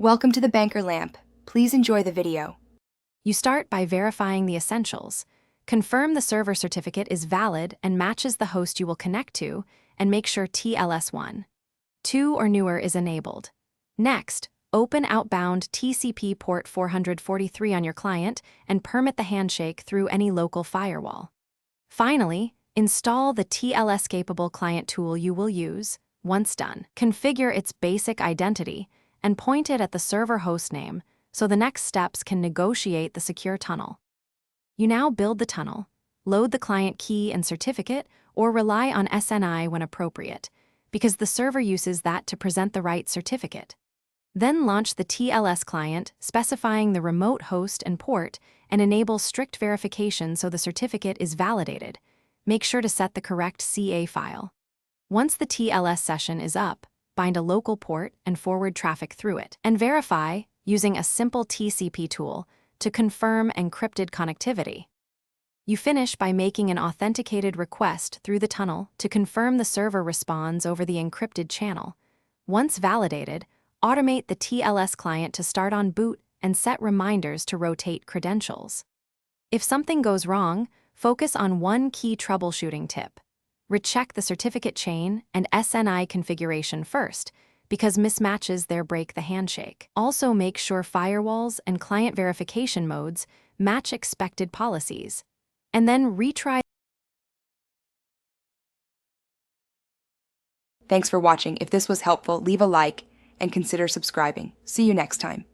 Welcome to the Banker Lamp. Please enjoy the video. You start by verifying the essentials. Confirm the server certificate is valid and matches the host you will connect to, and make sure TLS 1, 2 or newer is enabled. Next, open outbound TCP port 443 on your client and permit the handshake through any local firewall. Finally, install the TLS-capable client tool you will use. Once done, configure its basic identity and point it at the server hostname so the next steps can negotiate the secure tunnel. You now build the tunnel, load the client key and certificate, or rely on SNI when appropriate, because the server uses that to present the right certificate. Then launch the TLS client, specifying the remote host and port, and enable strict verification so the certificate is validated. Make sure to set the correct CA file. Once the TLS session is up, bind a local port and forward traffic through it, and verify using a simple TCP tool to confirm encrypted connectivity. You finish by making an authenticated request through the tunnel to confirm the server responds over the encrypted channel. Once validated, automate the TLS client to start on boot and set reminders to rotate credentials. If something goes wrong, focus on one key troubleshooting tip. Recheck the certificate chain and SNI configuration first, because mismatches there break the handshake. Also make sure firewalls and client verification modes match expected policies. And then retry. Thanks for watching. If this was helpful, leave a like and consider subscribing. See you next time.